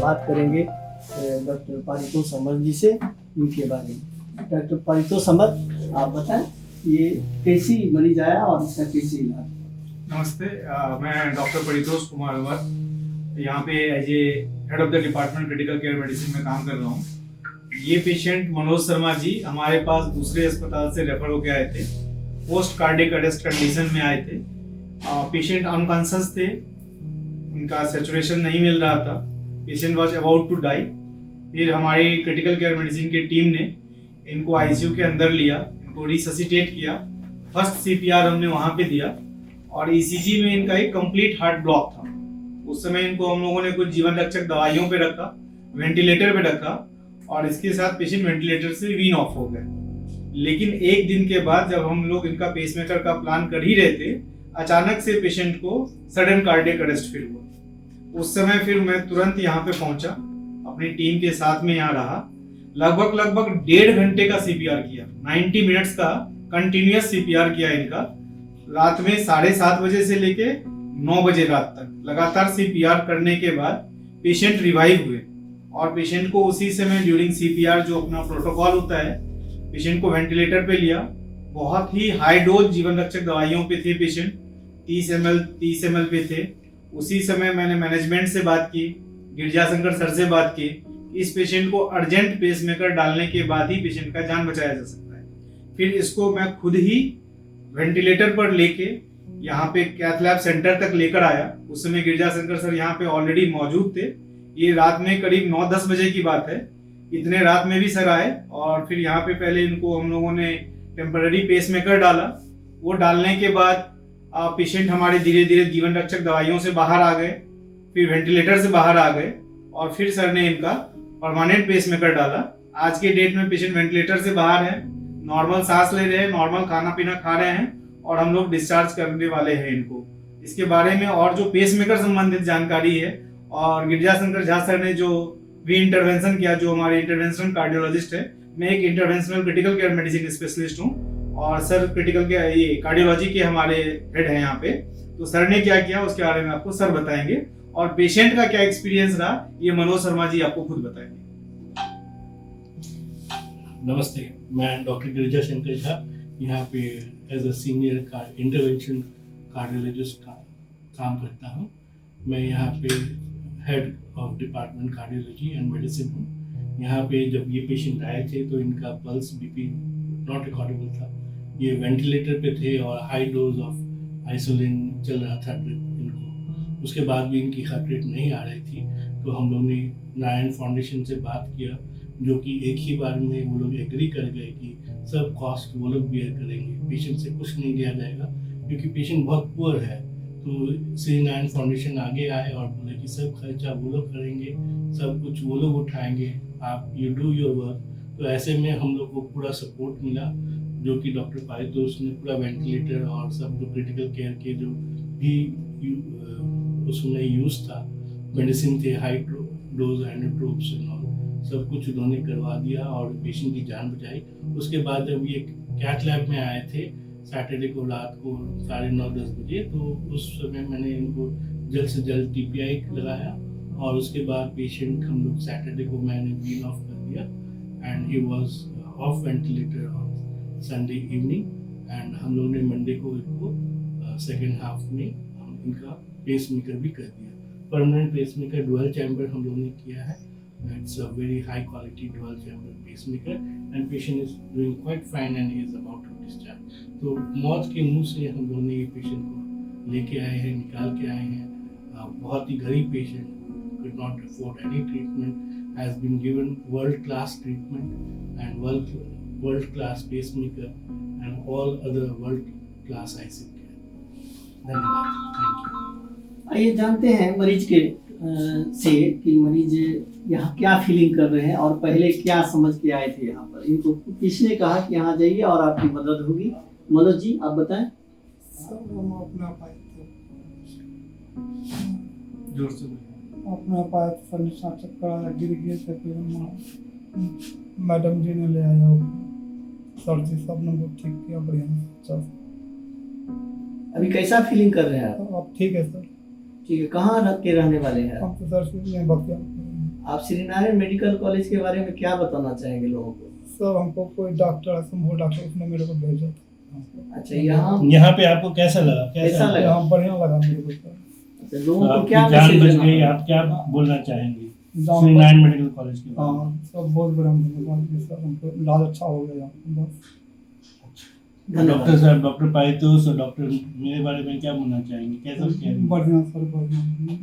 बात करेंगे doctor Paritosh summer जी से इनके बारे में। डॉक्टर पारितोष समर, आप बताएं ये कैसी मरीज आया और इसका कैसे इलाज? नमस्ते, मैं डॉक्टर परितोष कुमार अवर यहाँ पे as a head of the department critical care medicine में काम कर रहा हूँ। ये पेशेंट मनोज शर्मा जी हमारे पास दूसरे अस्पताल से रेफर होके आए थे। पोस्ट कार्डियक अरेस्ट कंडीशन में आए थे। पेशेंट अनकॉन्शियस थे, इनका सैचुरेशन नहीं मिल रहा था। Patient was about to die. फिर हमारी क्रिटिकल केयर मेडिसिन की टीम ने इनको आईसीयू के अंदर लिया, इनको रिससिटेट किया। फर्स्ट सीपीआर हमने वहाँ पे दिया और ईसीजी में इनका एक कंप्लीट हार्ट ब्लॉक था। उस समय इनको हम लोगों ने कुछ जीवन रक्षक दवाइयों पे रखा, वेंटिलेटर पे रखा और इसके साथ पेशेंट वेंटिलेटर से वीन ऑफ हो गए। लेकिन एक दिन के बाद जब हम लोग इनका पेसमेकर का प्लान कर ही रहे थे, अचानक से पेशेंट को सडन कार्डियक अरेस्ट फील हुआ। उस समय फिर मैं तुरंत यहाँ पे पहुंचा, अपनी टीम के साथ में यहाँ रहा। लगभग 1.5 घंटे का सीपीआर किया, 90 मिनट्स का कंटिन्यूअस सीपीआर किया इनका। रात में 7:30 बजे से लेके 9 बजे रात तक लगातार सीपीआर करने के बाद पेशेंट रिवाइव हुए और पेशेंट को उसी समय ड्यूरिंग सीपीआर जो अपना प्रोटोकॉल होता है, पेशेंट को वेंटिलेटर पे लिया। बहुत ही हाई डोज जीवन रक्षक दवाइयों पे थे पेशेंट, 30 ml पे थे। उसी समय मैंने मैनेजमेंट से बात की, गिरजाशंकर सर से बात की। इस पेशेंट को अर्जेंट पेसमेकर डालने के बाद ही पेशेंट का जान बचाया जा सकता है। फिर इसको मैं खुद ही वेंटिलेटर पर लेके यहाँ पे कैथ लैब सेंटर तक लेकर आया। उस समय गिरजाशंकर सर यहाँ पे ऑलरेडी मौजूद थे। ये रात में करीब 9-10 बजे की बात है। इतने रात में भी सर आए और फिर यहाँ पे पहले इनको हम लोगों ने टेम्पररी पेसमेकर डाला। वो डालने के बाद पेशेंट हमारे धीरे धीरे जीवन रक्षक दवाइयों से बाहर आ गए, फिर वेंटिलेटर से बाहर आ गए और फिर सर ने इनका परमानेंट पेसमेकर डाला। आज के डेट में पेशेंट वेंटिलेटर से बाहर है, नॉर्मल सांस ले रहे हैं, नॉर्मल खाना पीना खा रहे हैं और हम लोग डिस्चार्ज करने वाले हैं इनको। इसके बारे में और जो पेसमेकर संबंधित जानकारी है और गिरजाशंकर झा सर ने जो भी इंटरवेंशन किया, जो हमारे इंटरवेंशनल कार्डियोलॉजिस्ट है, मैं एक interventional critical care medicine specialist हूँ और सर क्रिटिकल के ये कार्डियोलॉजी के हमारे हेड हैं यहाँ पे। तो सर ने क्या किया उसके बारे में आपको सर बताएंगे और पेशेंट का क्या एक्सपीरियंस रहा ये मनोज शर्मा जी आपको खुद बताएंगे। नमस्ते, मैं डॉक्टर गिरजाशंकर झा यहाँ पे as a senior intervention cardiologist काम करता हूँ। मैं यहाँ पे head of department cardiology and medicine हूँ। यहाँ पे जब ये पेशेंट आए थे तो इनका पल्स बीपी नॉट रिकॉर्डेबल था। ये वेंटिलेटर पे थे और हाई डोज ऑफ आइसोलिन चल रहा था ड्रिप इनको। उसके बाद भी इनकी हार्ट रेट नहीं आ रही थी। तो हम लोग ने नारायण फाउंडेशन से बात किया, जो कि एक ही बार में वो लोग एग्री कर गए कि सब कॉस्ट वो लोग बियर करेंगे, पेशेंट से कुछ नहीं लिया जाएगा क्योंकि पेशेंट बहुत पुअर है। तो श्री नारायण फाउंडेशन आगे आए और बोले कि सब खर्चा वो लोग करेंगे, सब कुछ वो लोग उठाएंगे, आप यू डू योर वर्क। तो ऐसे में हम लोग को पूरा सपोर्ट मिला, जो कि डॉक्टर पारितोष ने पूरा वेंटिलेटर और सब जो क्रिटिकल केयर के जो भी उसमें यूज़ था, मेडिसिन थे, हाई डोज एंडोट्रोप्स एंड ऑल, सब कुछ उन्होंने करवा दिया और पेशेंट की जान बचाई। उसके बाद जब ये कैथ लैब में आए थे सैटरडे को रात को 9:30-10 बजे, तो उस समय मैंने इनको जल्द से जल्द टीपीआई लगाया और उसके बाद पेशेंट हम लोग सैटरडे को मैंने वीन ऑफ कर दिया and he was of ventilator on Sunday evening. And हम लोग ने मंडे को इनको सेकेंड हाफ में इनका पेसमेकर भी कर दिया। परमानेंट पेसमेकर डुअल चैम्बर हम लोग ने किया है। It's a very high quality dual chamber pacemaker and patient is doing quite fine and he is about to discharge. तो मौत के मुंह से हम लोगों ने ये पेशेंट को लेके आए हैं, निकाल के आए हैं। बहुत ही गरीब patient, could not afford any treatment, has been given world class treatment and world class pacemaker and all other world class ICU care. धन्यवाद, थैंक यू। आइए जानते हैं मरीज के से कि मरीज यहाँ क्या फीलिंग कर रहे हैं और पहले क्या समझ के आए थे यहाँ पर। इनको किसने कहा कि यहाँ जाइए और आपकी मदद होगी? मनोज जी आप बताएं। सब हम अपना पाए थे, जोर से अपना पाए थे, फर्नीचर चक्कर आया, गिर गए थे, फिर मैडम जी ने ले आया, सर जी सब ने बहुत ठीक किया, बढ़िया चल। अभी कैसा फीलिंग कर रहे हैं आप? अब ठीक है सर। ठीक है, कहाँ के रहने वाले हैं? हम तो सर से बख्तियार। आप श्री नारायण मेडिकल कॉलेज के बारे में क्या बताना चाहेंगे लोगों को? सर हमको कोई डॉक्टर असंभव डॉक्टर उसने मेरे को भेजा था। अच्छा, यहाँ यहाँ पे आपको कैसा लगा? कैसा लगा? यहाँ बढ़िया लगा मेरे को सर। अच्छा, लोगों को आपकी क्या जान मैसेज बच देना गई, है? आप क्या बोलना चाहेंगे जान श्री बच- नारायण मेडिकल कॉलेज के बारे में? हाँ सब बहुत बड़ा धन्यवाद जी सर, हमको इलाज अच्छा हो गया यहाँ पे बस। धन्यवाद। डॉक्टर साहब, डॉक्टर पारितोष और डॉक्टर मेरे बारे में क्या बोलना चाहेंगे? कैसा क्या? बढ़िया सर बढ़िया।